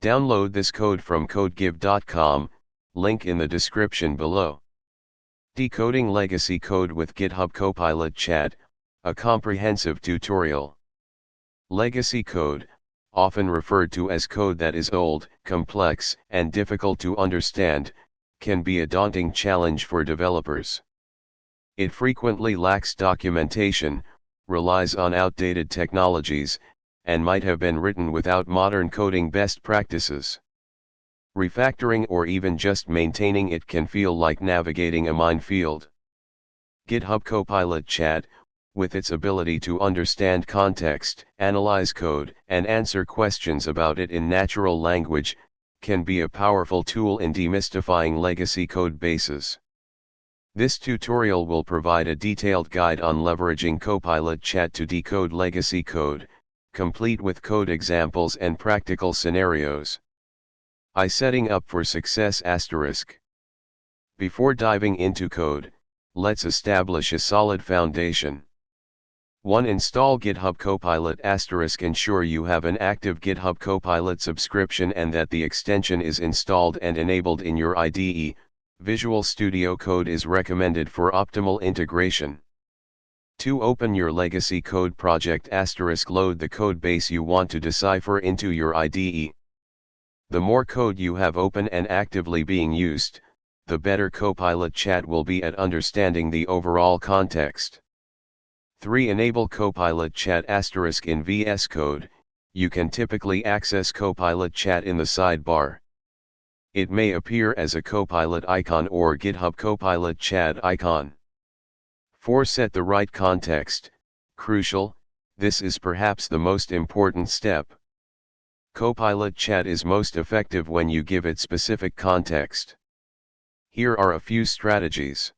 Download this code from codegive.com, link in the description below. Decoding legacy code with GitHub Copilot Chat, a comprehensive tutorial. Legacy code, often referred to as code that is old, complex, and difficult to understand, can be a daunting challenge for developers. It frequently lacks documentation, relies on outdated technologies, and might have been written without modern coding best practices. Refactoring or even just maintaining it can feel like navigating a minefield. GitHub Copilot Chat, with its ability to understand context, analyze code, and answer questions about it in natural language, can be a powerful tool in demystifying legacy code bases. This tutorial will provide a detailed guide on leveraging Copilot Chat to decode legacy code, complete with code examples and practical scenarios. Setting up for success *. Before diving into code, let's establish a solid foundation. 1. Install GitHub Copilot *. Ensure you have an active GitHub Copilot subscription and that the extension is installed and enabled in your IDE. Visual Studio Code is recommended for optimal integration. 2. Open your legacy code project *. Load the codebase you want to decipher into your IDE. The more code you have open and actively being used, the better Copilot Chat will be at understanding the overall context. 3. Enable Copilot Chat * in VS Code. You can typically access Copilot Chat in the sidebar. It may appear as a Copilot icon or GitHub Copilot Chat icon. 4. Set the right context. Crucial, this is perhaps the most important step. Copilot Chat is most effective when you give it specific context. Here are a few strategies.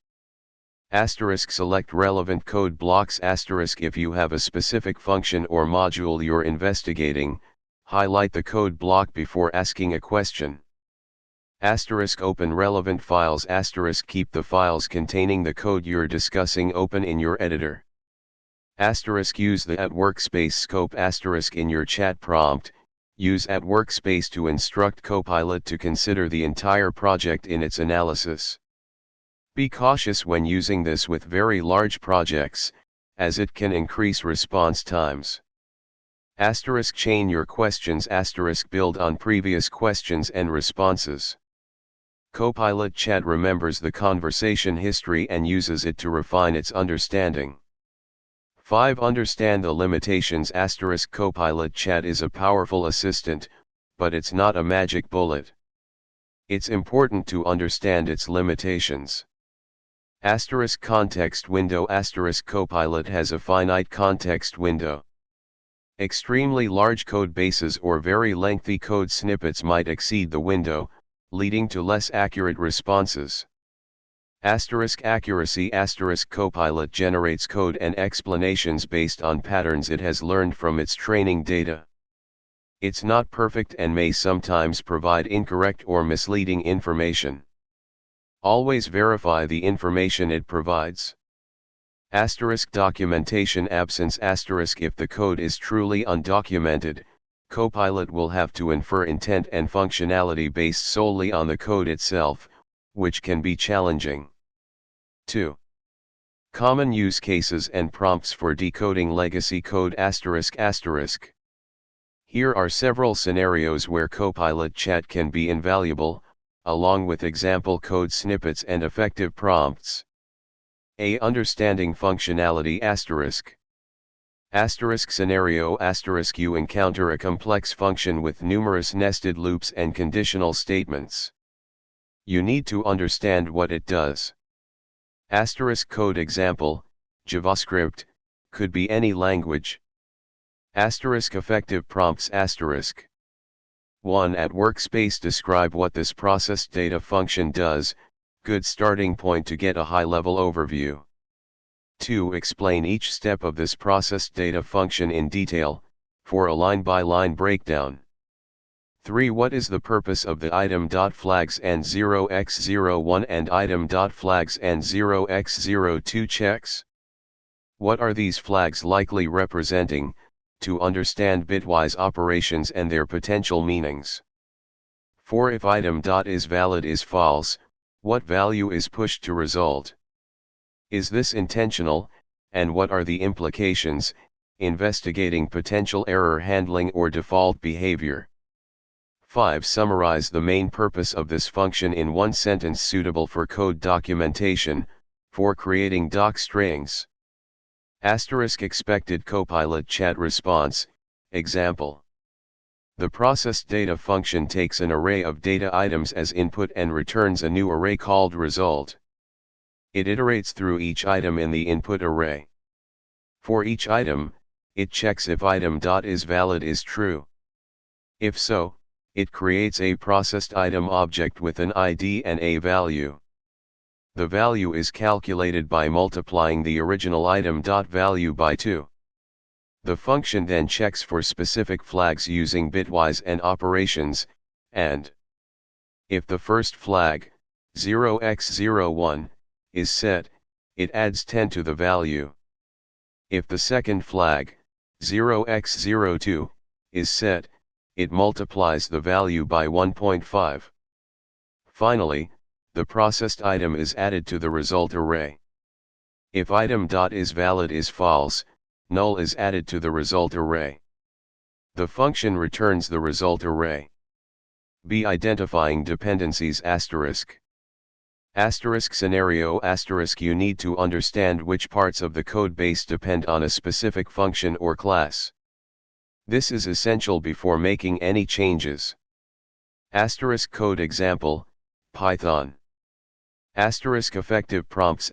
Select relevant code blocks *. If you have a specific function or module you're investigating, highlight the code block before asking a question. Open relevant files *. Keep the files containing the code you're discussing open in your editor. Use the @workspace scope * in your chat prompt. Use @workspace to instruct Copilot to consider the entire project in its analysis. Be cautious when using this with very large projects, as it can increase response times. Chain your questions * build on previous questions and responses. Copilot Chat remembers the conversation history and uses it to refine its understanding. 5. Understand the limitations * Copilot Chat is a powerful assistant, but it's not a magic bullet. It's important to understand its limitations. Context window * Copilot has a finite context window. Extremely large code bases or very lengthy code snippets might exceed the window, leading to less accurate responses. Accuracy * Copilot generates code and explanations based on patterns it has learned from its training data. It's not perfect and may sometimes provide incorrect or misleading information. Always verify the information it provides. Documentation absence * If the code is truly undocumented, Copilot will have to infer intent and functionality based solely on the code itself, which can be challenging. 2. Common use cases and prompts for decoding legacy code ***. Here are several scenarios where Copilot Chat can be invaluable, along with example code snippets and effective prompts. Understanding functionality ***. Scenario * You encounter a complex function with numerous nested loops and conditional statements. You need to understand what it does. Code example, JavaScript, could be any language. Effective prompts *. 1. @workspace describe what this processed data function does, good starting point to get a high-level overview. 2. Explain each step of this processed data function in detail, for a line-by-line breakdown. 3. What is the purpose of the item.flags and 0x01 and item.flags and 0x02 checks? What are these flags likely representing, to understand bitwise operations and their potential meanings? For if item.isValid is false, what value is pushed to result? Is this intentional, and what are the implications? Investigating potential error handling or default behavior. 5. Summarize the main purpose of this function in one sentence suitable for code documentation. For creating doc strings. Expected Copilot chat response. Example. The processed data function takes an array of data items as input and returns a new array called result. It iterates through each item in the input array. For each item, it checks if item.isValid is true. If so, it creates a processed item object with an ID and a value. The value is calculated by multiplying the original item.value by 2. The function then checks for specific flags using bitwise AND operations, and if the first flag, 0x01, is set, it adds 10 to the value. If the second flag, 0x02, is set, it multiplies the value by 1.5. Finally, the processed item is added to the result array. If item.isValid is false, null is added to the result array. The function returns the result array. B. Identifying dependencies scenario you need to understand which parts of the code base depend on a specific function or class. This is essential before making any changes. Code example, Python. Effective prompts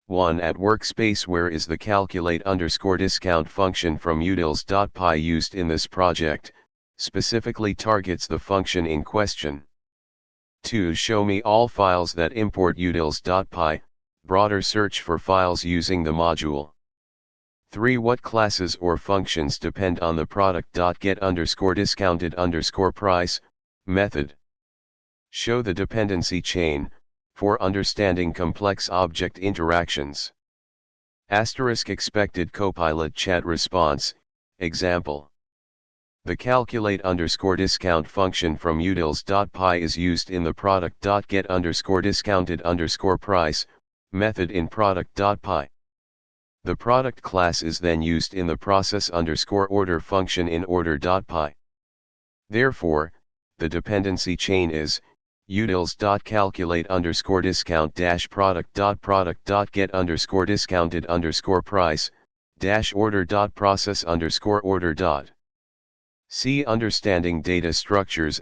1. At workspace, where is the calculate_discount function from utils.py used in this project, specifically targets the function in question. 2. Show me all files that import utils.py, broader search for files using the module. 3. What classes or functions depend on the product.get_discounted_price method. Show the dependency chain, for understanding complex object interactions. Expected Copilot chat response, example. The calculate_discount function from utils.py is used in the product.get_discounted_price method in product.py. The product class is then used in the process_order function in order.py. Therefore, the dependency chain is utils.calculate_discount-product.get_discounted_price-order.process_order. See understanding data structures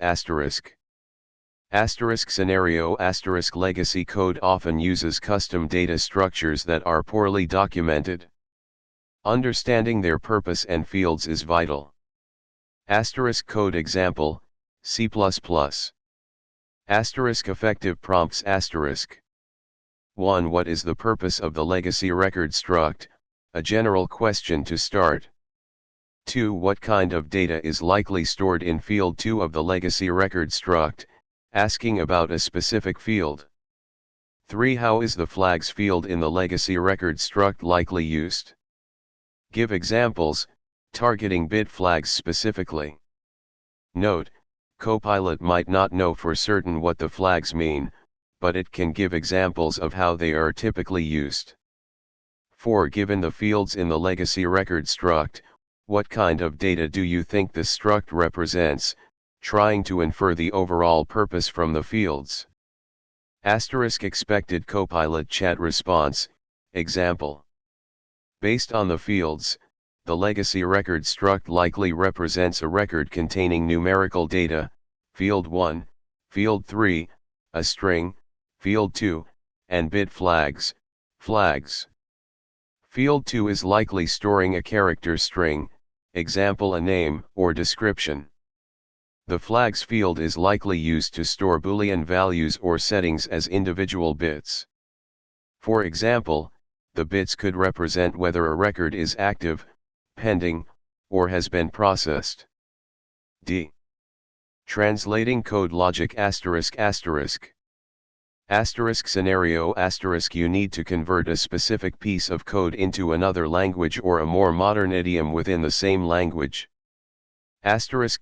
scenario legacy code often uses custom data structures that are poorly documented. Understanding their purpose and fields is vital. Code example, C++. Effective prompts 1. What is the purpose of the legacy record struct? A general question to start. 2. What kind of data is likely stored in field 2 of the legacy record struct, asking about a specific field. 3. How is the flags field in the legacy record struct likely used? Give examples, targeting bit flags specifically. Note, Copilot might not know for certain what the flags mean, but it can give examples of how they are typically used. 4. Given the fields in the legacy record struct, what kind of data do you think this struct represents, trying to infer the overall purpose from the fields? Expected Copilot chat response, example. Based on the fields, the legacy record struct likely represents a record containing numerical data, field 1, field 3, a string, field 2, and bit flags. Field 2 is likely storing a character string, example a name or description. The flags field is likely used to store Boolean values or settings as individual bits. For example, the bits could represent whether a record is active, pending, or has been processed. D. Translating code logic scenario you need to convert a specific piece of code into another language or a more modern idiom within the same language.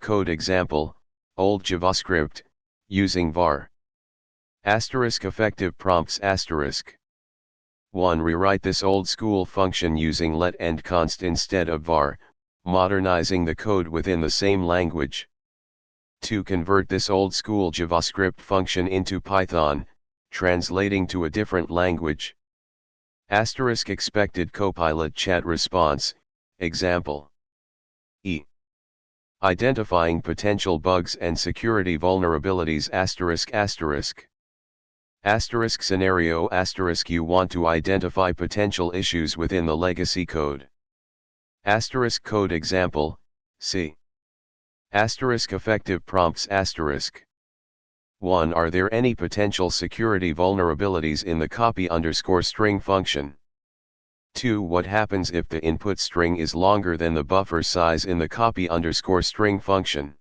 Code example, Old JavaScript, using var. Asterisk effective prompts asterisk. 1. Rewrite this old school function using let and const instead of var, modernizing the code within the same language. 2. Convert this old school JavaScript function into Python, translating to a different language. Asterisk expected Copilot chat response, example. E. Identifying potential bugs and security vulnerabilities asterisk asterisk. Asterisk scenario asterisk you want to identify potential issues within the legacy code. Asterisk code example, C. Asterisk effective prompts asterisk. 1. Are there any potential security vulnerabilities in the copy_string function? 2. What happens if the input string is longer than the buffer size in the copy_string function?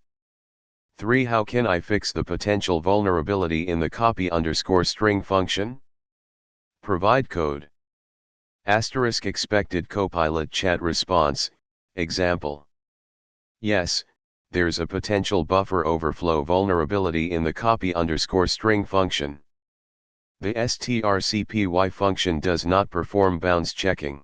3. How can I fix the potential vulnerability in the copy_string function? Provide code. Asterisk expected Copilot chat response, example. Yes, there's a potential buffer overflow vulnerability in the copy_string function. The strcpy function does not perform bounds checking.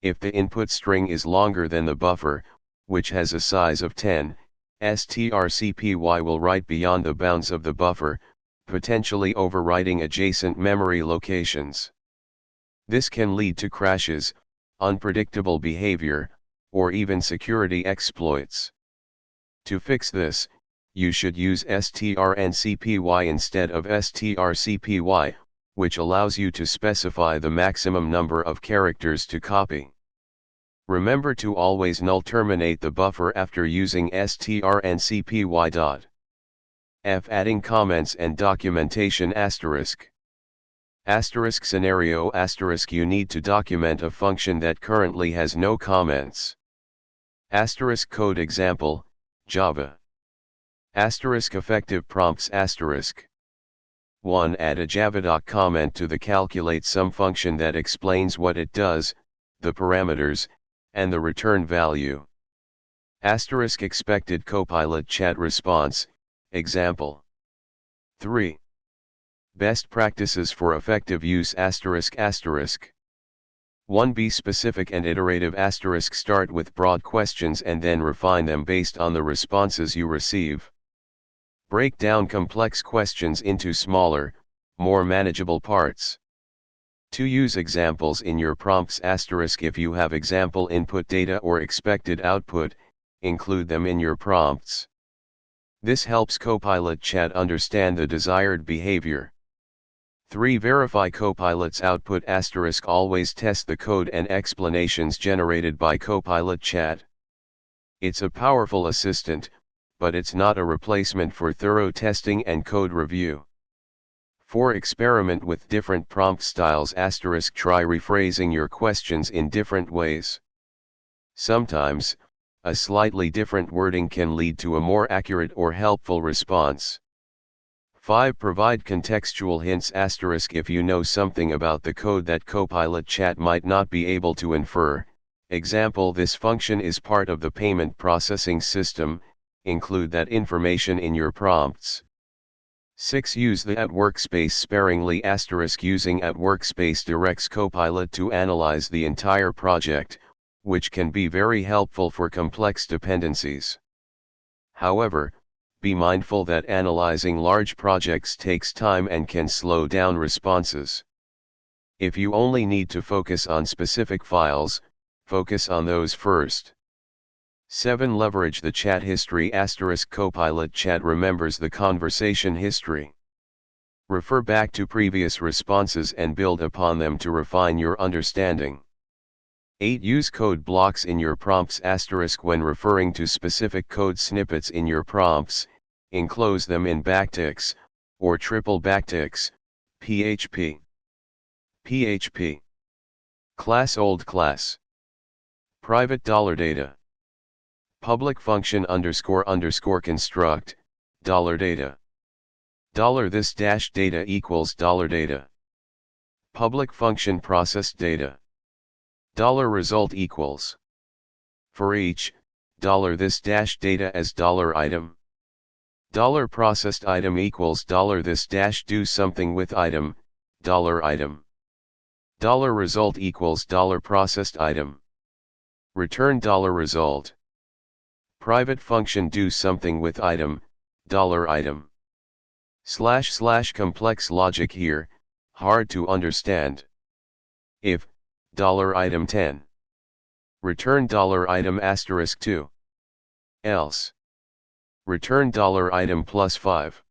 If the input string is longer than the buffer, which has a size of 10, strcpy will write beyond the bounds of the buffer, potentially overwriting adjacent memory locations. This can lead to crashes, unpredictable behavior, or even security exploits. To fix this, you should use strncpy instead of strcpy, which allows you to specify the maximum number of characters to copy. Remember to always null terminate the buffer after using strncpy. F. Adding comments and documentation asterisk. Asterisk scenario asterisk you need to document a function that currently has no comments. Asterisk code example, Java. Asterisk effective prompts asterisk. 1. Add a java comment to the calculate sum function that explains what it does, the parameters, and the return value. Asterisk expected Copilot chat response, example. 3. Best practices for effective use asterisk asterisk. 1. Be specific and iterative asterisk start with broad questions and then refine them based on the responses you receive. Break down complex questions into smaller, more manageable parts. 2. Use examples in your prompts asterisk if you have example input data or expected output, include them in your prompts. This helps Copilot chat understand the desired behavior. 3. Verify Copilot's output asterisk always test the code and explanations generated by Copilot chat. It's a powerful assistant, but it's not a replacement for thorough testing and code review. 4. Experiment with different prompt styles asterisk try rephrasing your questions in different ways. Sometimes, a slightly different wording can lead to a more accurate or helpful response. 5. Provide contextual hints asterisk if you know something about the code that Copilot chat might not be able to infer, example this function is part of the payment processing system, include that information in your prompts. 6. Use the @workspace sparingly asterisk using @workspace directs Copilot to analyze the entire project, which can be very helpful for complex dependencies. However, be mindful that analyzing large projects takes time and can slow down responses. If you only need to focus on specific files, focus on those first. 7. Leverage the chat history asterisk Copilot chat remembers the conversation history. Refer back to previous responses and build upon them to refine your understanding. 8. Use code blocks in your prompts asterisk when referring to specific code snippets in your prompts, enclose them in backticks, or triple backticks, PHP. PHP. Class old class. Private $data. Public function __ construct, $data. $this dash data equals $data. Public function processed data. $result equals. For each, $this dash data as $item. $processed item equals $this dash do something with item, $item. $result equals $processed item. Return $result. Private function do something with item, $item. / complex logic here, hard to understand. If, $item 10. Return $item asterisk 2. Else. Return $item plus 5.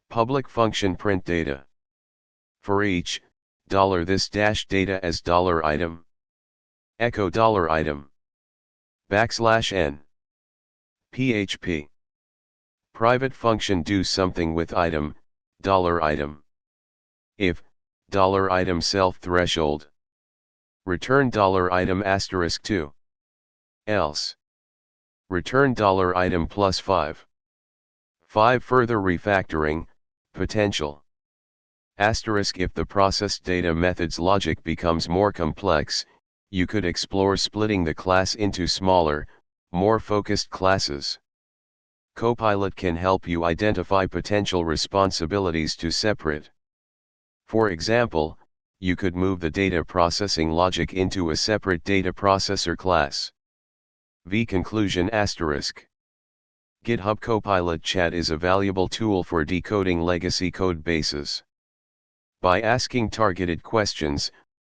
Public function print data. For each, $this dash data as $item. Echo $item. \n. PHP. Private function do something with item, $item. If, $item self threshold. Return $item asterisk 2. Else. Return $item plus 5. 5 Further refactoring, potential. Asterisk If the processed data method's logic becomes more complex, you could explore splitting the class into smaller, more focused classes. Copilot can help you identify potential responsibilities to separate. For example, you could move the data processing logic into a separate data processor class. Conclusion asterisk. GitHub Copilot Chat is a valuable tool for decoding legacy code bases. By asking targeted questions,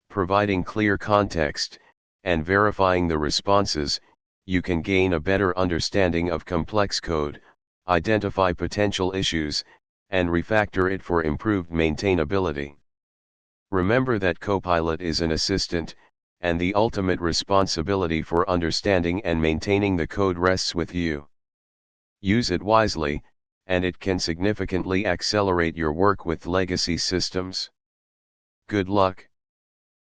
providing clear context, and verifying the responses, you can gain a better understanding of complex code, identify potential issues, and refactor it for improved maintainability. Remember that Copilot is an assistant, and the ultimate responsibility for understanding and maintaining the code rests with you. Use it wisely, and it can significantly accelerate your work with legacy systems. Good luck.